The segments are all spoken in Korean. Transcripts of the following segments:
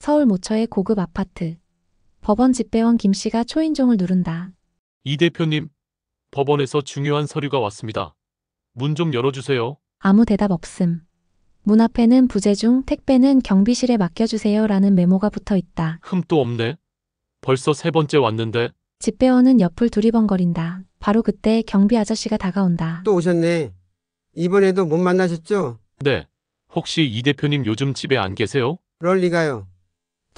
서울 모처의 고급 아파트. 법원 집배원 김씨가 초인종을 누른다. 이 대표님, 법원에서 중요한 서류가 왔습니다. 문 좀 열어주세요. 아무 대답 없음. 문 앞에는 부재중 택배는 경비실에 맡겨주세요 라는 메모가 붙어 있다. 흠도 없네. 벌써 세 번째 왔는데. 집배원은 옆을 두리번거린다. 바로 그때 경비 아저씨가 다가온다. 또 오셨네. 이번에도 못 만나셨죠? 네. 혹시 이 대표님 요즘 집에 안 계세요? 그럴 리가요.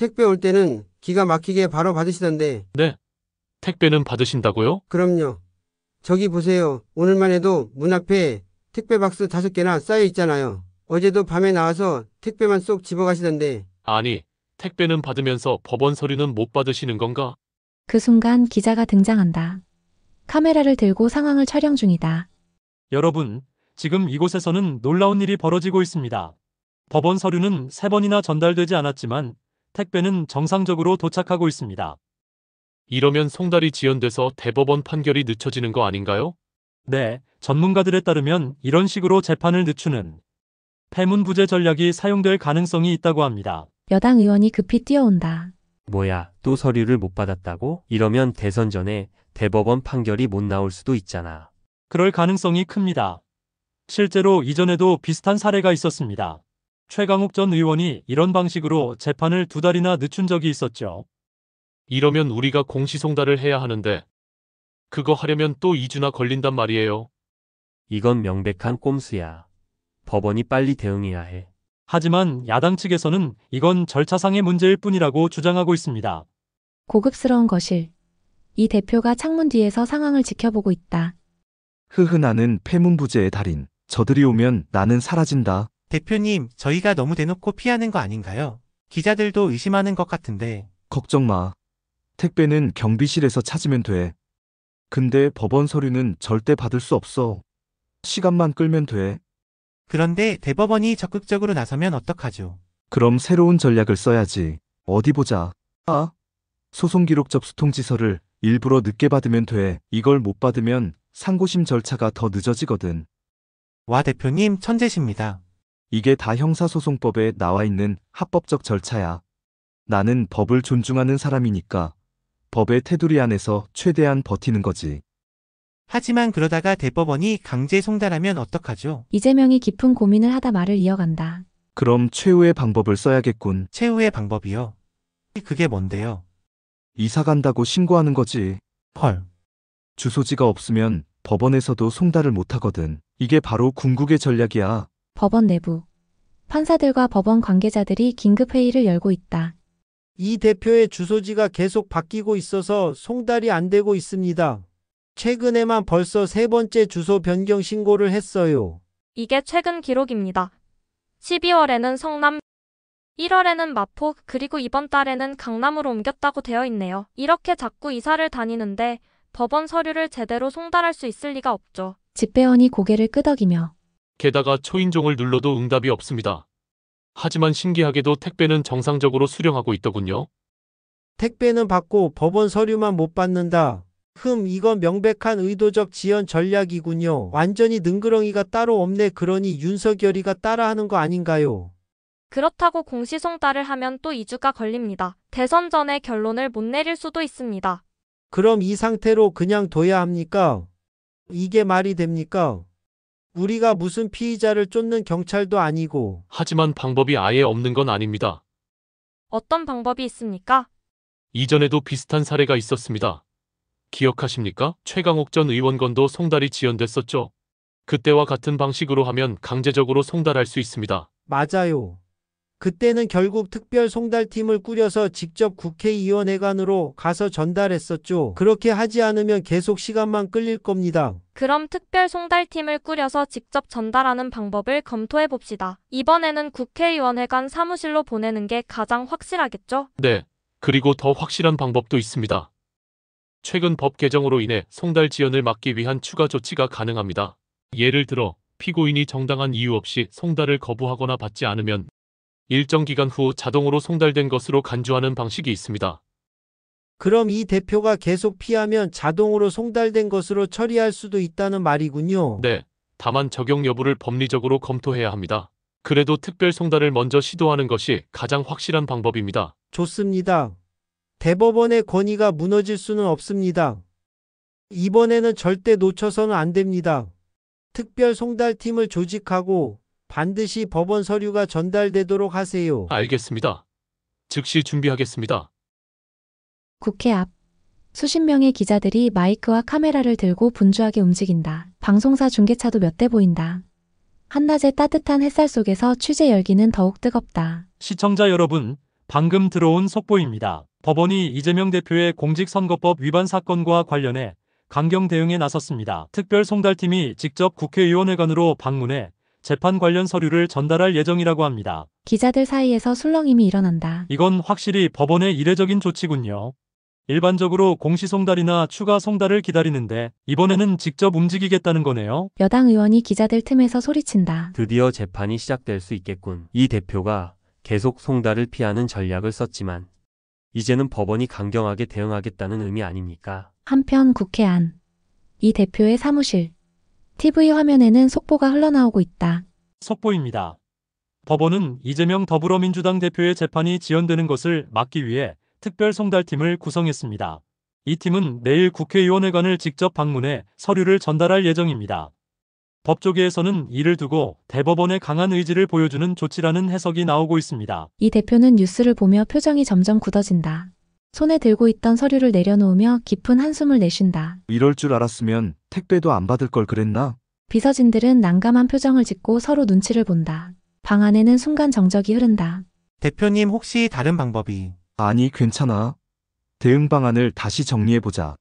택배 올 때는 기가 막히게 바로 받으시던데. 네. 택배는 받으신다고요? 그럼요. 저기 보세요. 오늘만 해도 문 앞에 택배 박스 5개나 쌓여 있잖아요. 어제도 밤에 나와서 택배만 쏙 집어가시던데. 아니, 택배는 받으면서 법원 서류는 못 받으시는 건가? 그 순간 기자가 등장한다. 카메라를 들고 상황을 촬영 중이다. 여러분, 지금 이곳에서는 놀라운 일이 벌어지고 있습니다. 법원 서류는 3번이나 전달되지 않았지만 택배는 정상적으로 도착하고 있습니다. 이러면 송달이 지연돼서 대법원 판결이 늦춰지는 거 아닌가요? 네, 전문가들에 따르면 이런 식으로 재판을 늦추는 패문부재 전략이 사용될 가능성이 있다고 합니다. 여당 의원이 급히 뛰어온다. 뭐야, 또 서류를 못 받았다고? 이러면 대선 전에 대법원 판결이 못 나올 수도 있잖아. 그럴 가능성이 큽니다. 실제로 이전에도 비슷한 사례가 있었습니다. 최강욱 전 의원이 이런 방식으로 재판을 2달이나 늦춘 적이 있었죠. 이러면 우리가 공시송달을 해야 하는데 그거 하려면 또 2주나 걸린단 말이에요. 이건 명백한 꼼수야. 법원이 빨리 대응해야 해. 하지만 야당 측에서는 이건 절차상의 문제일 뿐이라고 주장하고 있습니다. 고급스러운 거실. 이 대표가 창문 뒤에서 상황을 지켜보고 있다. 나는 패문부재의 달인. 저들이 오면 나는 사라진다. 대표님, 저희가 너무 대놓고 피하는 거 아닌가요? 기자들도 의심하는 것 같은데. 걱정 마. 택배는 경비실에서 찾으면 돼. 근데 법원 서류는 절대 받을 수 없어. 시간만 끌면 돼. 그런데 대법원이 적극적으로 나서면 어떡하죠? 그럼 새로운 전략을 써야지. 어디 보자. 소송 기록 접수 통지서를 일부러 늦게 받으면 돼. 이걸 못 받으면 상고심 절차가 더 늦어지거든. 와, 대표님 천재십니다. 이게 다 형사소송법에 나와 있는 합법적 절차야. 나는 법을 존중하는 사람이니까 법의 테두리 안에서 최대한 버티는 거지. 하지만 그러다가 대법원이 강제 송달하면 어떡하죠? 이재명이 깊은 고민을 하다 말을 이어간다. 그럼 최후의 방법을 써야겠군. 최후의 방법이요. 그게 뭔데요? 이사 간다고 신고하는 거지. 헐. 주소지가 없으면 법원에서도 송달을 못하거든. 이게 바로 궁극의 전략이야. 법원 내부. 판사들과 법원 관계자들이 긴급회의를 열고 있다. 이 대표의 주소지가 계속 바뀌고 있어서 송달이 안 되고 있습니다. 최근에만 벌써 3번째 주소 변경 신고를 했어요. 이게 최근 기록입니다. 12월에는 성남, 1월에는 마포, 그리고 이번 달에는 강남으로 옮겼다고 되어 있네요. 이렇게 자꾸 이사를 다니는데 법원 서류를 제대로 송달할 수 있을 리가 없죠. 집배원이 고개를 끄덕이며 게다가 초인종을 눌러도 응답이 없습니다. 하지만 신기하게도 택배는 정상적으로 수령하고 있더군요. 택배는 받고 법원 서류만 못 받는다. 이건 명백한 의도적 지연 전략이군요. 완전히 능그렁이가 따로 없네. 그러니 윤석열이가 따라하는 거 아닌가요? 그렇다고 공시송달을 하면 또 2주가 걸립니다. 대선 전에 결론을 못 내릴 수도 있습니다. 그럼 이 상태로 그냥 둬야 합니까? 이게 말이 됩니까? 우리가 무슨 피의자를 쫓는 경찰도 아니고. 하지만 방법이 아예 없는 건 아닙니다. 어떤 방법이 있습니까? 이전에도 비슷한 사례가 있었습니다. 기억하십니까? 최강욱 전 의원 건도 송달이 지연됐었죠. 그때와 같은 방식으로 하면 강제적으로 송달할 수 있습니다. 맞아요. 그때는 결국 특별 송달팀을 꾸려서 직접 국회의원회관으로 가서 전달했었죠. 그렇게 하지 않으면 계속 시간만 끌릴 겁니다. 그럼 특별 송달팀을 꾸려서 직접 전달하는 방법을 검토해 봅시다. 이번에는 국회의원회관 사무실로 보내는 게 가장 확실하겠죠? 네. 그리고 더 확실한 방법도 있습니다. 최근 법 개정으로 인해 송달 지연을 막기 위한 추가 조치가 가능합니다. 예를 들어 피고인이 정당한 이유 없이 송달을 거부하거나 받지 않으면 일정 기간 후 자동으로 송달된 것으로 간주하는 방식이 있습니다. 그럼 이 대표가 계속 피하면 자동으로 송달된 것으로 처리할 수도 있다는 말이군요. 네. 다만 적용 여부를 법리적으로 검토해야 합니다. 그래도 특별 송달을 먼저 시도하는 것이 가장 확실한 방법입니다. 좋습니다. 대법원의 권위가 무너질 수는 없습니다. 이번에는 절대 놓쳐서는 안 됩니다. 특별 송달팀을 조직하고 반드시 법원 서류가 전달되도록 하세요. 알겠습니다. 즉시 준비하겠습니다. 국회 앞. 수십 명의 기자들이 마이크와 카메라를 들고 분주하게 움직인다. 방송사 중계차도 몇 대 보인다. 한낮의 따뜻한 햇살 속에서 취재 열기는 더욱 뜨겁다. 시청자 여러분, 방금 들어온 속보입니다. 법원이 이재명 대표의 공직선거법 위반 사건과 관련해 강경 대응에 나섰습니다. 특별 송달팀이 직접 국회의원회관으로 방문해 재판 관련 서류를 전달할 예정이라고 합니다. 기자들 사이에서 술렁임이 일어난다. 이건 확실히 법원의 이례적인 조치군요. 일반적으로 공시송달이나 추가 송달을 기다리는데 이번에는 직접 움직이겠다는 거네요. 여당 의원이 기자들 틈에서 소리친다. 드디어 재판이 시작될 수 있겠군. 이 대표가 계속 송달을 피하는 전략을 썼지만 이제는 법원이 강경하게 대응하겠다는 의미 아닙니까? 한편 국회 안. 이 대표의 사무실. TV 화면에는 속보가 흘러나오고 있다. 속보입니다. 법원은 이재명 더불어민주당 대표의 재판이 지연되는 것을 막기 위해 특별 송달팀을 구성했습니다. 이 팀은 내일 국회의원회관을 직접 방문해 서류를 전달할 예정입니다. 법조계에서는 이를 두고 대법원의 강한 의지를 보여주는 조치라는 해석이 나오고 있습니다. 이 대표는 뉴스를 보며 표정이 점점 굳어진다. 손에 들고 있던 서류를 내려놓으며 깊은 한숨을 내쉰다. 이럴 줄 알았으면 택배도 안 받을 걸 그랬나? 비서진들은 난감한 표정을 짓고 서로 눈치를 본다. 방 안에는 순간 정적이 흐른다. 대표님 혹시 다른 방법이? 아니, 괜찮아. 대응 방안을 다시 정리해보자.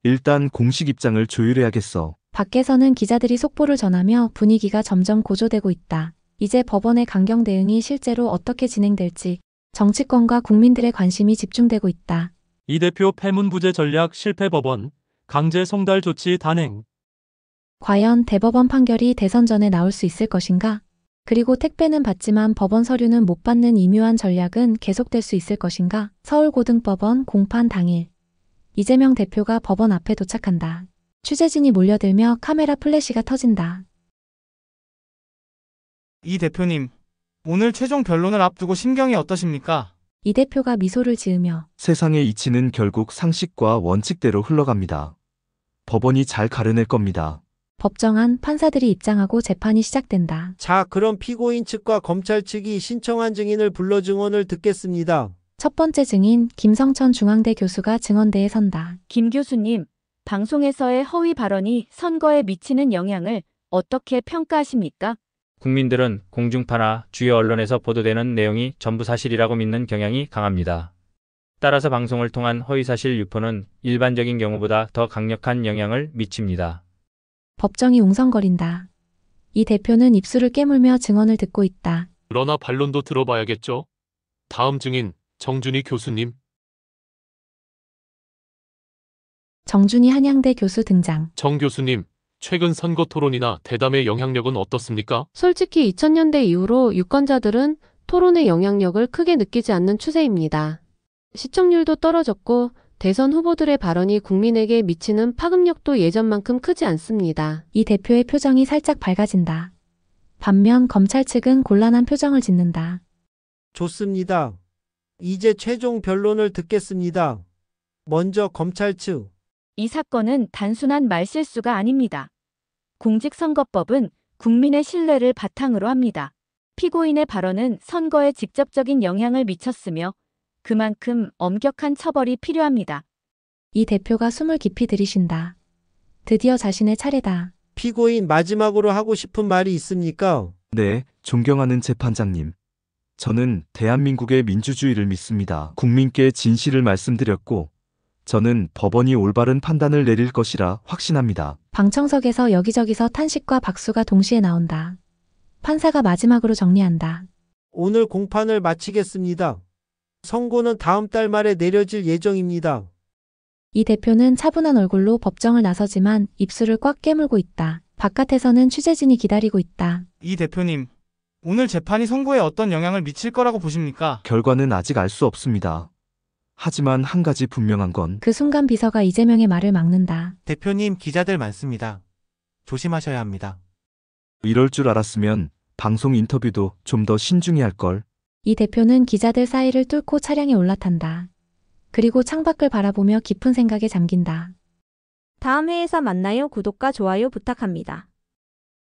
일단 공식 입장을 조율해야겠어. 밖에서는 기자들이 속보를 전하며 분위기가 점점 고조되고 있다. 이제 법원의 강경 대응이 실제로 어떻게 진행될지 정치권과 국민들의 관심이 집중되고 있다. 이 대표 패문부재 전략 실패 법원, 강제 송달 조치 단행. 과연 대법원 판결이 대선 전에 나올 수 있을 것인가? 그리고 택배는 받지만 법원 서류는 못 받는 이묘한 전략은 계속될 수 있을 것인가? 서울고등법원 공판 당일. 이재명 대표가 법원 앞에 도착한다. 취재진이 몰려들며 카메라 플래시가 터진다. 이 대표님, 오늘 최종 변론을 앞두고 심경이 어떠십니까? 이 대표가 미소를 지으며 세상의 이치는 결국 상식과 원칙대로 흘러갑니다. 법원이 잘 가려낼 겁니다. 법정안 판사들이 입장하고 재판이 시작된다. 자, 그럼 피고인 측과 검찰 측이 신청한 증인을 불러 증언을 듣겠습니다. 첫 번째 증인 김성천 중앙대 교수가 증언대에 선다. 김 교수님, 방송에서의 허위 발언이 선거에 미치는 영향을 어떻게 평가하십니까? 국민들은 공중파나 주요 언론에서 보도되는 내용이 전부 사실이라고 믿는 경향이 강합니다. 따라서 방송을 통한 허위사실 유포는 일반적인 경우보다 더 강력한 영향을 미칩니다. 법정이 웅성거린다. 이 대표는 입술을 깨물며 증언을 듣고 있다. 그러나 반론도 들어봐야겠죠? 다음 증인 정준희 교수님. 정준희 한양대 교수 등장. 정 교수님, 최근 선거 토론이나 대담의 영향력은 어떻습니까? 솔직히 2000년대 이후로 유권자들은 토론의 영향력을 크게 느끼지 않는 추세입니다. 시청률도 떨어졌고 대선 후보들의 발언이 국민에게 미치는 파급력도 예전만큼 크지 않습니다. 이 대표의 표정이 살짝 밝아진다. 반면 검찰 측은 곤란한 표정을 짓는다. 좋습니다. 이제 최종 변론을 듣겠습니다. 먼저 검찰 측. 이 사건은 단순한 말실수가 아닙니다. 공직선거법은 국민의 신뢰를 바탕으로 합니다. 피고인의 발언은 선거에 직접적인 영향을 미쳤으며 그만큼 엄격한 처벌이 필요합니다. 이 대표가 숨을 깊이 들이쉰다. 드디어 자신의 차례다. 피고인 마지막으로 하고 싶은 말이 있습니까? 네, 존경하는 재판장님. 저는 대한민국의 민주주의를 믿습니다. 국민께 진실을 말씀드렸고 저는 법원이 올바른 판단을 내릴 것이라 확신합니다. 방청석에서 여기저기서 탄식과 박수가 동시에 나온다. 판사가 마지막으로 정리한다. 오늘 공판을 마치겠습니다. 선고는 다음 달 말에 내려질 예정입니다. 이 대표는 차분한 얼굴로 법정을 나서지만 입술을 꽉 깨물고 있다. 바깥에서는 취재진이 기다리고 있다. 이 대표님, 오늘 재판이 선거에 어떤 영향을 미칠 거라고 보십니까? 결과는 아직 알 수 없습니다. 하지만 한 가지 분명한 건 그 순간 비서가 이재명의 말을 막는다. 대표님, 기자들 많습니다. 조심하셔야 합니다. 이럴 줄 알았으면 방송 인터뷰도 좀 더 신중히 할 걸. 이 대표는 기자들 사이를 뚫고 차량에 올라탄다. 그리고 창밖을 바라보며 깊은 생각에 잠긴다. 다음 회에서 만나요. 구독과 좋아요 부탁합니다.